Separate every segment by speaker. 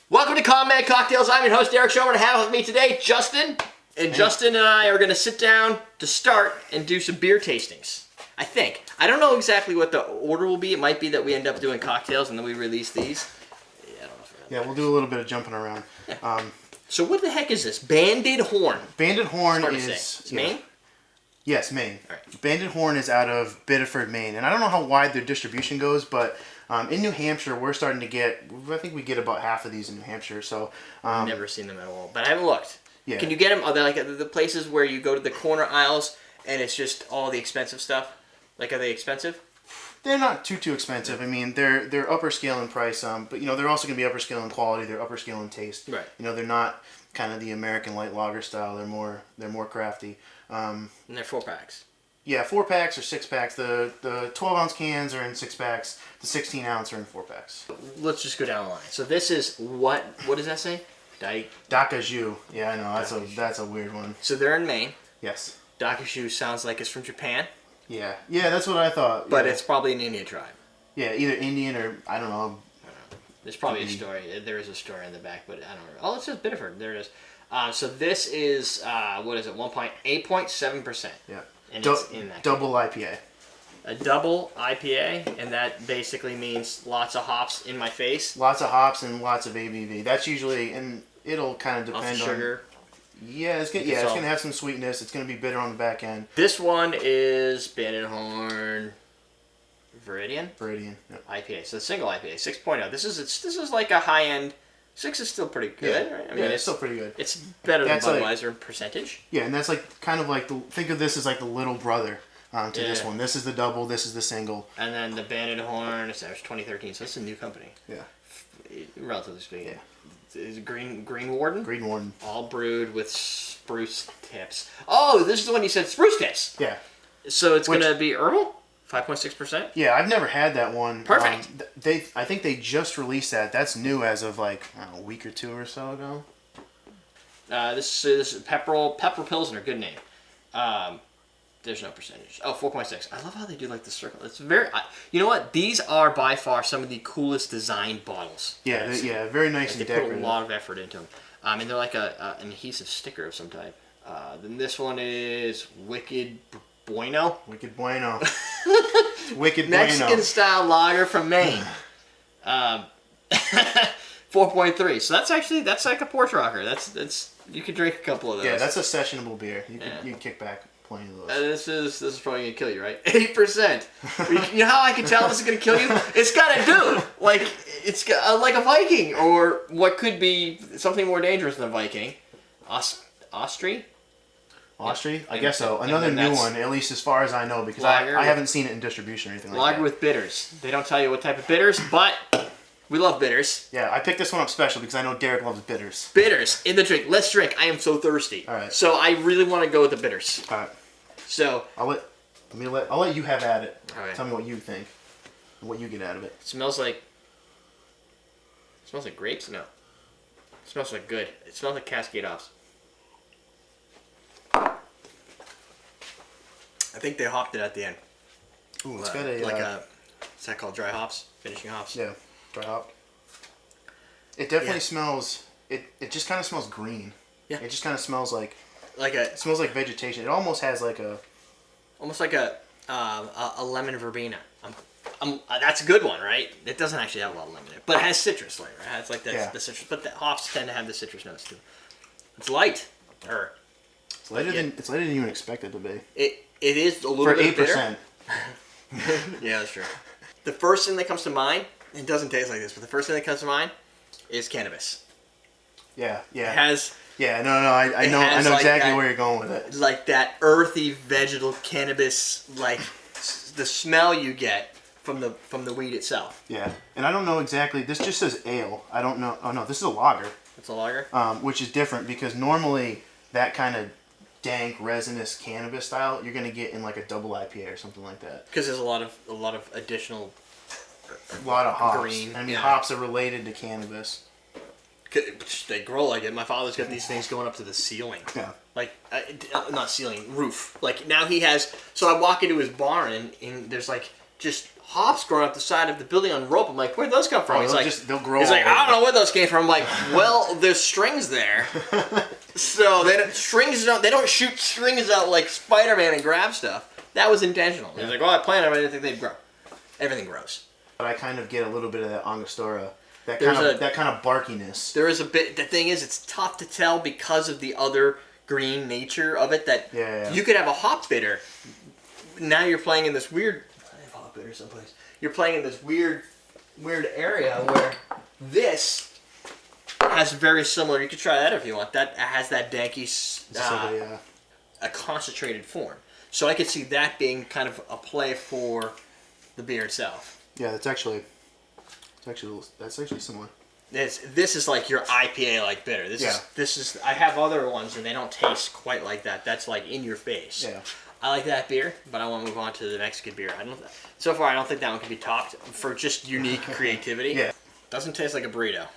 Speaker 1: Welcome to Combat Cocktails. I'm your host, Derrick Schommer, and I have with me today Justin. And hey. Justin and I are going to sit down to start and do some beer tastings. I think. I don't know exactly what the order will be. It might be that we end up doing cocktails and then we release these. Yeah, I don't know if
Speaker 2: we'll do a little bit of jumping around.
Speaker 1: Yeah. So what the heck is this? Banded Horn.
Speaker 2: Banded Horn
Speaker 1: is... It's Maine?
Speaker 2: Yes, Maine.
Speaker 1: All right.
Speaker 2: Banded Horn is out of Biddeford, Maine. And I don't know how wide their distribution goes, but in New Hampshire, we're starting to get... I think we get about half of these in New Hampshire. So
Speaker 1: I've never seen them at all, but I haven't looked.
Speaker 2: Yeah.
Speaker 1: Can you get them? Are they like the places where you go to the corner aisles and it's just all the expensive stuff? Like, are they expensive?
Speaker 2: They're not too expensive. I mean, they're upper scale in price, but they're also going to be upper scale in quality. They're upper scale in taste.
Speaker 1: Right.
Speaker 2: They're not kind of the American light lager style. They're more crafty.
Speaker 1: And they're 4-packs.
Speaker 2: Yeah, 4-packs or 6-packs. The 12-ounce cans are in 6-packs. The 16-ounce are in 4-packs.
Speaker 1: Let's just go down the line. So this is what does that say?
Speaker 2: Daikaiju. Yeah, I know. That's a weird one.
Speaker 1: So they're in Maine.
Speaker 2: Yes.
Speaker 1: Daikaiju sounds like it's from Japan.
Speaker 2: Yeah, that's what I thought.
Speaker 1: But it's probably an Indian tribe.
Speaker 2: Yeah, either Indian or, I don't know.
Speaker 1: There's probably a story. There is a story in the back, but I don't know. Oh, it says Biddeford. There it is. So this is, what is it, 8.7%.
Speaker 2: Yeah.
Speaker 1: And it's in that
Speaker 2: Double IPA.
Speaker 1: A double IPA, and that basically means lots of hops in my face.
Speaker 2: Lots of hops and lots of ABV. That's usually, and it'll kind of depend on...
Speaker 1: sugar.
Speaker 2: Yeah, it's gonna have some sweetness. It's gonna be bitter on the back end.
Speaker 1: This one is Banded Horn Veridian
Speaker 2: Yep.
Speaker 1: IPA. So the single IPA, 6.0. This is like a high end. 6 is still pretty good, right? I mean,
Speaker 2: it's still pretty good.
Speaker 1: It's better than Budweiser in percentage.
Speaker 2: Yeah, and that's like kind of like think of this as like the little brother to this one. This is the double. This is the single.
Speaker 1: And then the Banded Horn is 2013, so it's a new company.
Speaker 2: Yeah.
Speaker 1: Relatively speaking.
Speaker 2: Yeah.
Speaker 1: Is it Green Warden?
Speaker 2: Green Warden.
Speaker 1: All brewed with spruce tips. Oh, this is the one you said, spruce tips.
Speaker 2: Yeah.
Speaker 1: So it's going to be herbal? 5.6%?
Speaker 2: Yeah, I've never had that one.
Speaker 1: Perfect.
Speaker 2: I think they just released that. That's new as of like a week or two or so ago.
Speaker 1: This is Pepperell Pilsner. Good name. There's no percentage. Oh, 4.6. I love how they do like the circle. It's very... you know what? These are by far some of the coolest designed bottles.
Speaker 2: Yeah, very nice and decorative.
Speaker 1: They put a lot of effort into them. And they're like an adhesive sticker of some type. Then this one is Wicked Bueno.
Speaker 2: Wicked Bueno. Wicked
Speaker 1: Mexican style lager from Maine. 4.3. So that's like a porch rocker. That's you could drink a couple of those.
Speaker 2: Yeah, that's a sessionable beer. You can kick back plenty of those.
Speaker 1: This is probably gonna kill you, right? 8%. You know how I can tell this is gonna kill you? It's got a dude like it's got, like a Viking, or what could be something more dangerous than a Viking. Austri.
Speaker 2: Austri? I guess so. Another new one, at least as far as I know, because I haven't seen it in distribution or anything like that.
Speaker 1: Lager with bitters. They don't tell you what type of bitters, but we love bitters.
Speaker 2: Yeah, I picked this one up special because I know Derrick loves bitters.
Speaker 1: Bitters in the drink. Let's drink. I am so thirsty.
Speaker 2: All right.
Speaker 1: So I really want to go with the bitters.
Speaker 2: All right.
Speaker 1: So
Speaker 2: I'll let you have at it.
Speaker 1: All right.
Speaker 2: Tell me what you think and what you get out of it.
Speaker 1: It smells like grapes? No. It smells like good. It smells like Cascade hops. I think they hopped it at the end.
Speaker 2: Ooh, it's got a...
Speaker 1: Is that called dry hops? Finishing hops?
Speaker 2: Yeah, dry hop. It definitely smells... It just kind of smells green.
Speaker 1: Yeah.
Speaker 2: It just kind of smells like...
Speaker 1: It
Speaker 2: smells like vegetation. It almost has like a...
Speaker 1: Almost like a lemon verbena. That's a good one, right? It doesn't actually have a lot of lemon in it, but it has citrus flavor. It has like the citrus, but the hops tend to have the citrus notes too. It's light.
Speaker 2: It's lighter than you would expect it to be.
Speaker 1: It is a little bit bitter.
Speaker 2: For 8%.
Speaker 1: Yeah, that's true. The first thing that comes to mind, it doesn't taste like this, but the first thing that comes to mind is cannabis.
Speaker 2: Yeah.
Speaker 1: It has...
Speaker 2: Yeah, I know
Speaker 1: like
Speaker 2: exactly where you're going with it.
Speaker 1: Like that earthy vegetal cannabis, like the smell you get from the weed itself.
Speaker 2: Yeah, and I don't know exactly. This just says ale. I don't know. Oh no, this is a lager.
Speaker 1: It's a lager.
Speaker 2: Which is different because normally that kind of dank resinous cannabis style you're gonna get in like a double IPA or something like that.
Speaker 1: Because there's a lot of additional.
Speaker 2: A lot of hops.
Speaker 1: Green.
Speaker 2: I mean, hops are related to cannabis.
Speaker 1: They grow like it. My father's got these things going up to the ceiling.
Speaker 2: Yeah.
Speaker 1: Like, not ceiling, roof. Like, now he has... So I walk into his barn, and there's, like, just hops growing up the side of the building on rope. I'm like, where'd those come from?
Speaker 2: They'll grow.
Speaker 1: He's like, I don't know where those came from. I'm like, well, there's strings there. So they don't shoot strings out like Spider-Man and grab stuff. That was intentional. He's like, well, I planted them, I didn't think they'd grow. Everything grows.
Speaker 2: But I kind of get a little bit of that Angostura. That kind of barkiness.
Speaker 1: There is a bit. The thing is, it's tough to tell because of the other green nature of it. That you could have a hop bitter. Now you're playing in this weird. I have hop bitter someplace. You're playing in this weird area where this has very similar. You could try that if you want. That has that danky, a concentrated form. So I could see that being kind of a play for the beer itself.
Speaker 2: Yeah, that's actually similar.
Speaker 1: This is like your IPA like bitter. This is I have other ones and they don't taste quite like that. That's like in your face.
Speaker 2: Yeah.
Speaker 1: I like that beer, but I want to move on to the next good beer. So far I don't think that one can be topped for just unique creativity.
Speaker 2: Yeah.
Speaker 1: Doesn't taste like a burrito.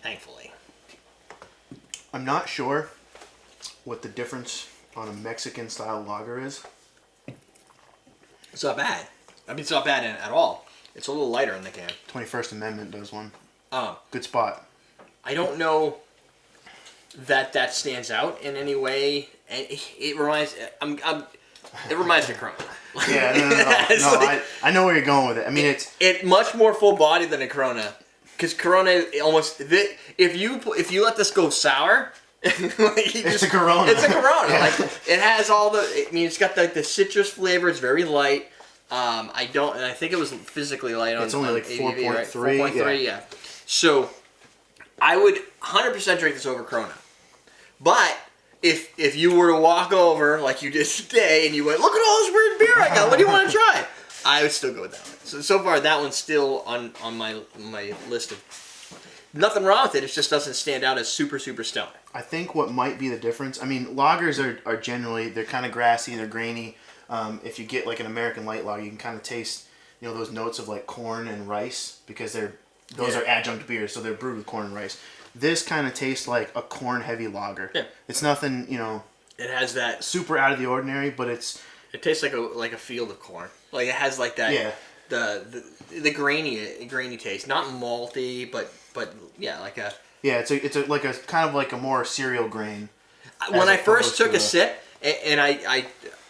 Speaker 1: Thankfully.
Speaker 2: I'm not sure what the difference on a Mexican style lager is.
Speaker 1: It's not bad. I mean, it's not bad at all. It's a little lighter in the can.
Speaker 2: 21st Amendment does one.
Speaker 1: Oh.
Speaker 2: Good spot.
Speaker 1: I don't know that stands out in any way. It reminds me of Corona.
Speaker 2: Yeah, no. I know where you're going with it. I mean,
Speaker 1: it's much more full body than a Corona, because Corona almost if you let this go sour.
Speaker 2: It's a Corona.
Speaker 1: It's a Corona.
Speaker 2: Yeah.
Speaker 1: Like it has all the. I mean, it's got the citrus flavor. It's very light. I think it was physically light on.
Speaker 2: It's only like 4.3.
Speaker 1: Right? 4.3. Yeah. So I would 100% drink this over Corona. But if you were to walk over like you did today and you went, look at all this weird beer I got. What do you want to try? I would still go with that one. So far that one's still on my list of. Nothing wrong with it. It just doesn't stand out as super, super stellar.
Speaker 2: I think what might be the difference, I mean, lagers are generally, they're kind of grassy, they're grainy. If you get like an American light lager, you can kind of taste, those notes of like corn and rice because those are adjunct beers, so they're brewed with corn and rice. This kind of tastes like a corn-heavy lager. Yeah. It's nothing,
Speaker 1: It has that
Speaker 2: super out of the ordinary, but it
Speaker 1: tastes like a field of corn. Like it has like that.
Speaker 2: Yeah.
Speaker 1: The grainy taste, not malty, but yeah, like a.
Speaker 2: Yeah, it's like a kind of like a more cereal grain.
Speaker 1: When I first took a sip, and I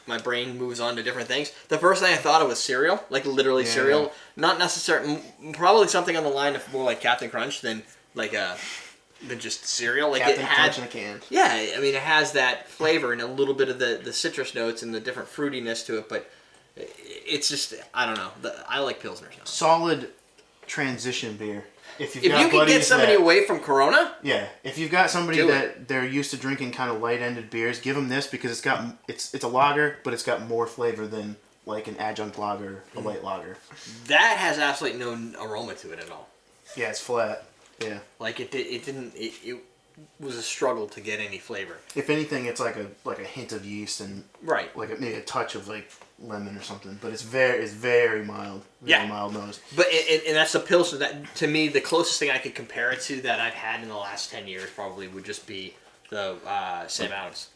Speaker 1: my brain moves on to different things. The first thing I thought of was cereal, like literally cereal. Not necessarily, probably something on the line of more like Captain Crunch than just cereal. Like
Speaker 2: Captain
Speaker 1: it had
Speaker 2: Crunch in a can.
Speaker 1: Yeah, I mean it has that flavor and a little bit of the citrus notes and the different fruitiness to it, but it's just I don't know. I like Pilsners now.
Speaker 2: Solid transition beer. If you
Speaker 1: can get somebody away from Corona,
Speaker 2: if you've got somebody that they're used to drinking kind of light-ended beers, give them this because it's a lager, but it's got more flavor than like an adjunct lager, a light lager.
Speaker 1: That has absolutely no aroma to it at all.
Speaker 2: Yeah, it's flat. Yeah,
Speaker 1: like it was a struggle to get any flavor.
Speaker 2: If anything, it's like a hint of yeast and like maybe a touch of like lemon or something, but it's very mild, mild nose.
Speaker 1: But and that's the Pilsner that to me the closest thing I could compare it to that I've had in the last 10 years probably would just be the Sam Adams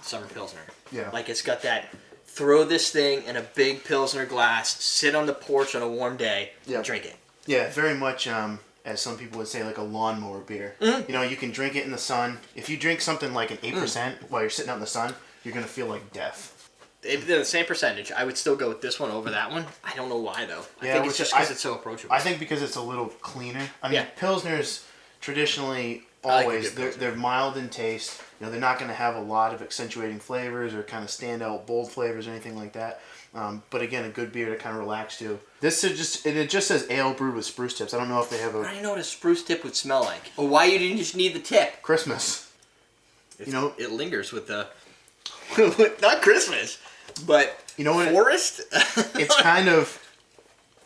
Speaker 1: Summer Pilsner.
Speaker 2: Yeah,
Speaker 1: like it's got that throw this thing in a big Pilsner glass, sit on the porch on a warm day, and drink it.
Speaker 2: Yeah, very much. As some people would say, like a lawnmower beer. Mm-hmm. You can drink it in the sun. If you drink something like an 8% while you're sitting out in the sun, you're going to feel like death.
Speaker 1: If they're the same percentage, I would still go with this one over that one. I don't know why, though. I think it's just because it's so approachable.
Speaker 2: I think because it's a little cleaner. I mean, Pilsners traditionally always, they're mild in taste. They're not going to have a lot of accentuating flavors or kind of stand out bold flavors or anything like that. But again, a good beer to kind of relax to. This is it just says ale brewed with spruce tips. I don't know if they have a.
Speaker 1: I don't know what a spruce tip would smell like, or why you didn't just need the tip.
Speaker 2: Christmas.
Speaker 1: It lingers with the, not Christmas, but
Speaker 2: what?
Speaker 1: Forest.
Speaker 2: It's kind of.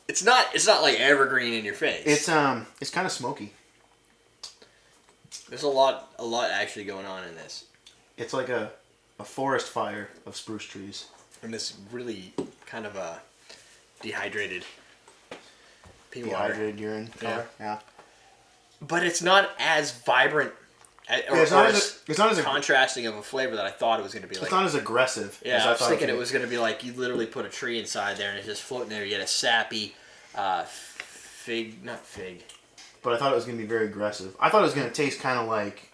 Speaker 1: It's not like evergreen in your face.
Speaker 2: It's kind of smoky.
Speaker 1: There's a lot actually going on in this.
Speaker 2: It's like a forest fire of spruce trees.
Speaker 1: And this really kind of a dehydrated
Speaker 2: urine color. Yeah.
Speaker 1: But it's not as vibrant
Speaker 2: It's not as
Speaker 1: contrasting of a flavor that I thought it was going to be.
Speaker 2: It's not as aggressive.
Speaker 1: Yeah, I was thinking it was going to be like you literally put a tree inside there and it's just floating there. You get a sappy fig, not fig.
Speaker 2: But I thought it was going to be very aggressive. I thought it was going to taste kind of like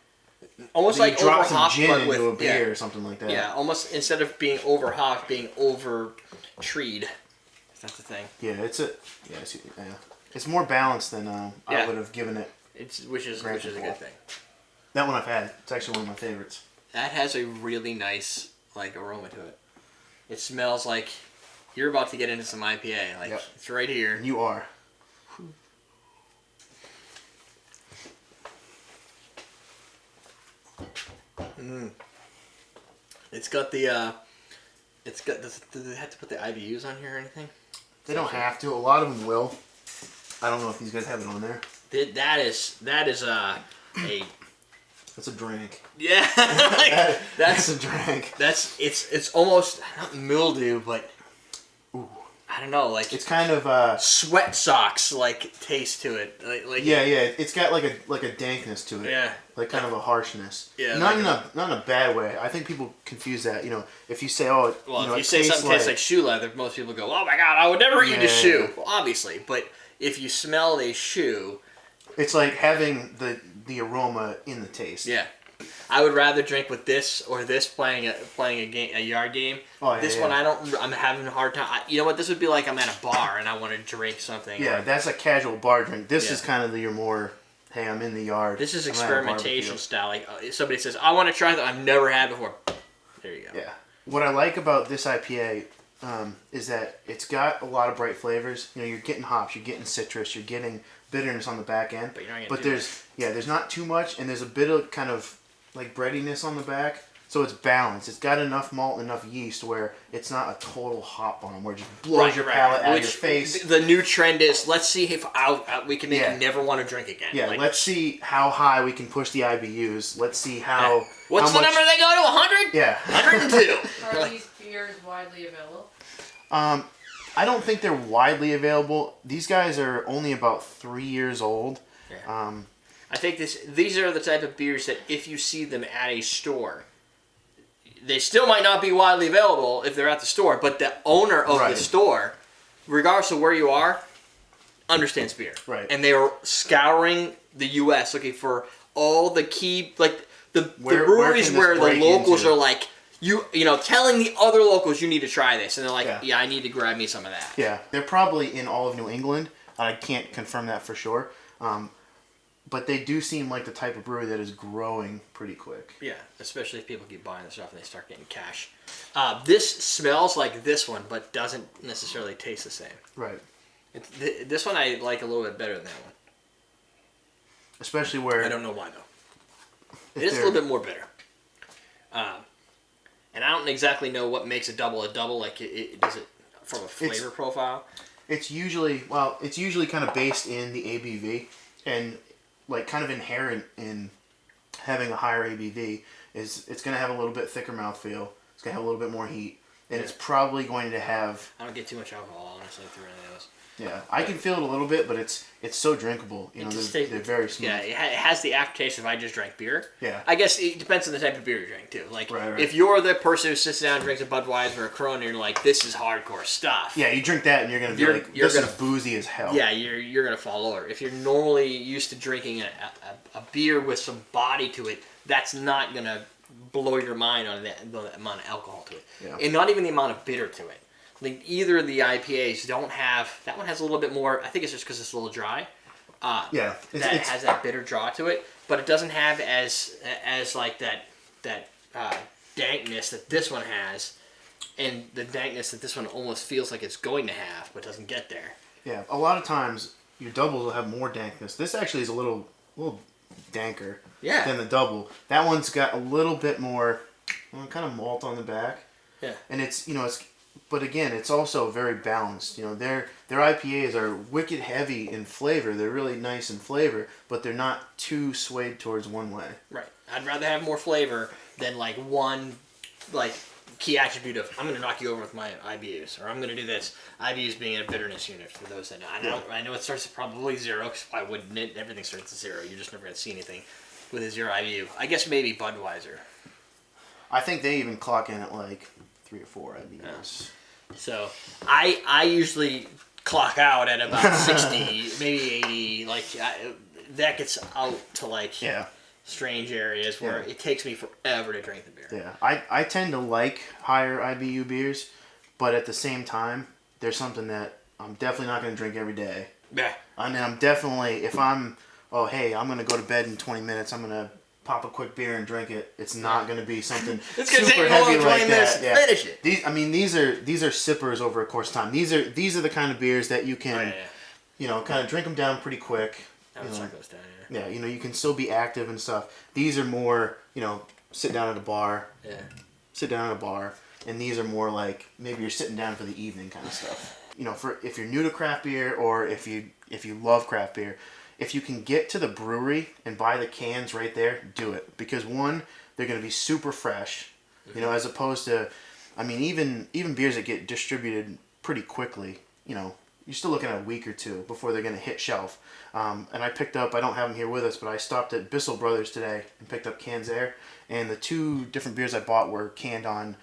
Speaker 1: almost like
Speaker 2: drop some
Speaker 1: over-hopped,
Speaker 2: gin
Speaker 1: but
Speaker 2: into
Speaker 1: with
Speaker 2: a beer or something like that.
Speaker 1: Yeah, almost instead of being over-hopped, being over-treed. That's the thing.
Speaker 2: Yeah, it's more balanced than I would have given it.
Speaker 1: Which is a good thing.
Speaker 2: That one I've had. It's actually one of my favorites.
Speaker 1: That has a really nice aroma to it. It smells like you're about to get into some IPA. It's right here.
Speaker 2: You are.
Speaker 1: It's got the. Do they have to put the IBUs on here or anything?
Speaker 2: They don't have to. A lot of them will. I don't know if these guys have it on there.
Speaker 1: That is a.
Speaker 2: That's a drink.
Speaker 1: Yeah,
Speaker 2: that's a drink.
Speaker 1: It's almost not mildew, but I don't know,
Speaker 2: it's kind of
Speaker 1: sweat socks taste to it.
Speaker 2: Yeah, it's got like a dankness to it.
Speaker 1: Yeah,
Speaker 2: kind of a harshness.
Speaker 1: Yeah,
Speaker 2: not in a bad way. I think people confuse that. If you say
Speaker 1: if you say something tastes like shoe leather, most people go, "Oh my god, I would never eat a shoe." Well, obviously, but if you smell a shoe,
Speaker 2: it's like having the aroma in the taste.
Speaker 1: Yeah. I would rather drink with this or this playing a yard game.
Speaker 2: Oh, yeah,
Speaker 1: this one I'm having a hard time. You know what? This would be like I'm at a bar and I want to drink something.
Speaker 2: Yeah, that's a casual bar drink. This is kind of your more, hey, I'm in the yard.
Speaker 1: This is experimentation style. If somebody says, I want to try that I've never had before. There you go.
Speaker 2: Yeah. What I like about this IPA is that it's got a lot of bright flavors. You're getting hops, you're getting citrus, you're getting bitterness on the back end.
Speaker 1: But you're not
Speaker 2: getting there's not too much, and there's a bit of kind of breadiness on the back, so it's balanced. It's got enough malt, enough yeast where it's not a total hop bomb where it just blows your palate out of your face.
Speaker 1: The new trend is let's see if we can make you never want to drink again.
Speaker 2: Yeah, let's see how high we can push the IBUs. Let's see how.
Speaker 1: What's the number they go to? 100?
Speaker 2: Yeah,
Speaker 1: 102.
Speaker 3: Are these beers widely available?
Speaker 2: I don't think they're widely available. These guys are only about 3 years old.
Speaker 1: Yeah. I think these are the type of beers that if you see them at a store, they still might not be widely available if they're at the store, but the owner of the store, regardless of where you are, understands beer.
Speaker 2: Right.
Speaker 1: And they are scouring the U.S. looking for all the key, the breweries where the locals are telling the other locals you need to try this, and they're like, yeah, I need to grab me some of that.
Speaker 2: Yeah, they're probably in all of New England. I can't confirm that for sure. But they do seem like the type of brewery that is growing pretty quick.
Speaker 1: Yeah, especially if people keep buying the stuff and they start getting cash. This smells like this one, but doesn't necessarily taste the same.
Speaker 2: Right.
Speaker 1: This one I like a little bit better than that one.
Speaker 2: Especially where...
Speaker 1: I don't know why, though. It is a little bit more bitter. And I don't exactly know what makes a double. Does it from a flavor profile?
Speaker 2: It's usually kind of based in the ABV, and kind of inherent in having a higher ABV is it's going to have a little bit thicker mouthfeel. It's going to have a little bit more heat, and it's probably going to have...
Speaker 1: I don't get too much alcohol, honestly, through any of those.
Speaker 2: Yeah, I can feel it a little bit, but it's so drinkable. They're very smooth.
Speaker 1: Yeah, it has the aftertaste if I just drank beer.
Speaker 2: Yeah.
Speaker 1: I guess it depends on the type of beer you drink, too.
Speaker 2: Right.
Speaker 1: If you're the person who sits down and drinks a Budweiser or a Corona, and you're like, this is hardcore stuff.
Speaker 2: Yeah, you drink that and you're going to be this is boozy as hell.
Speaker 1: Yeah, you're going to fall over. If you're normally used to drinking a beer with some body to it, that's not going to blow your mind on the amount of alcohol to it.
Speaker 2: Yeah.
Speaker 1: And not even the amount of bitter to it. Either of the IPAs don't have... That one has a little bit more... I think it's just because it's a little dry. It has that bitter draw to it. But it doesn't have as that dankness that this one has. And the dankness that this one almost feels like it's going to have, but doesn't get there.
Speaker 2: Yeah, a lot of times your doubles will have more dankness. This actually is a little danker than the double. That one's got a little bit more kind of malt on the back.
Speaker 1: Yeah.
Speaker 2: And it's but again, it's also very balanced. Their IPAs are wicked heavy in flavor. They're really nice in flavor, but they're not too swayed towards one way.
Speaker 1: Right. I'd rather have more flavor than one key attribute of I'm going to knock you over with my IBUs, or I'm going to do this. IBUs being a bitterness unit for those that know. I know it starts at probably 0, because why wouldn't it? Everything starts at 0. You're just never going to see anything. with a 0 IBU. I guess maybe Budweiser.
Speaker 2: I think they even clock in at like 3 or 4 IBUs.
Speaker 1: So I usually clock out at about 60, maybe 80. Like that gets out to like strange areas where it takes me forever to drink the beer.
Speaker 2: Yeah, I tend to like higher IBU beers, but at the same time, there's something that I'm definitely not going to drink every day.
Speaker 1: Yeah.
Speaker 2: I mean, I'm definitely, if I'm going to go to bed in 20 minutes, I'm going to pop a quick beer and drink it. It's not going to be something
Speaker 1: it's gonna
Speaker 2: super
Speaker 1: take
Speaker 2: heavy
Speaker 1: more than 20
Speaker 2: like
Speaker 1: minutes
Speaker 2: that.
Speaker 1: to finish it.
Speaker 2: These are sippers over a course of time. These are the kind of beers that you can, kind of drink them down pretty quick.
Speaker 1: Goes down,
Speaker 2: Yeah, you can still be active and stuff. These are more, sit down at a bar.
Speaker 1: Yeah.
Speaker 2: Sit down at a bar. And these are more like maybe you're sitting down for the evening kind of stuff. For if you're new to craft beer or if you love craft beer, if you can get to the brewery and buy the cans right there, do it. Because one, they're going to be super fresh, as opposed to, I mean, even beers that get distributed pretty quickly, you're still looking at a week or two before they're going to hit shelf. And I picked up, I don't have them here with us, but I stopped at Bissell Brothers today and picked up cans there. And the 2 different beers I bought were canned on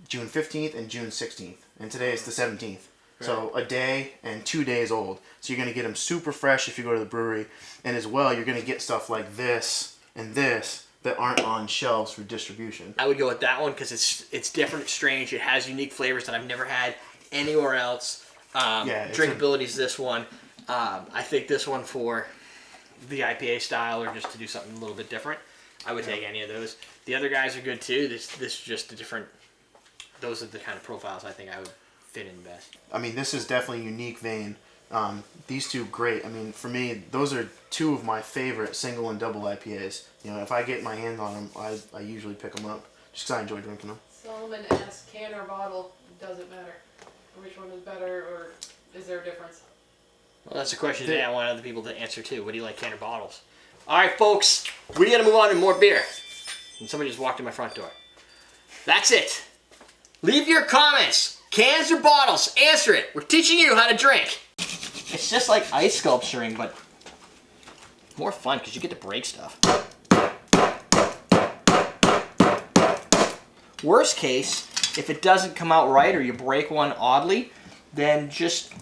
Speaker 2: June 15th and June 16th. And today is the 17th. So a day and 2 days old. So you're going to get them super fresh if you go to the brewery. And as well, you're going to get stuff like this and this that aren't on shelves for distribution.
Speaker 1: I would go with that one because it's different, it's strange. It has unique flavors that I've never had anywhere else. Drinkability is this one. I think this one for the IPA style or just to do something a little bit different. I would take any of those. The other guys are good too. This is just a different. Those are the kind of profiles I think I would fit in best.
Speaker 2: I mean, this is definitely a unique vein. These two, great. I mean, for me, those are 2 of my favorite single and double IPAs. If I get my hands on them, I usually pick them up just because I enjoy drinking them.
Speaker 3: Solomon asked, can or bottle, does it matter? Which one is better, or is there a difference?
Speaker 1: Well, that's a question today I want other people to answer too. What do you like, can or bottles? All right, folks, we got to move on to more beer. And somebody just walked in my front door. That's it. Leave your comments. Cans or bottles? Answer it. We're teaching you how to drink. It's just like ice sculpturing, but more fun because you get to break stuff. Worst case, if it doesn't come out right or you break one oddly, then just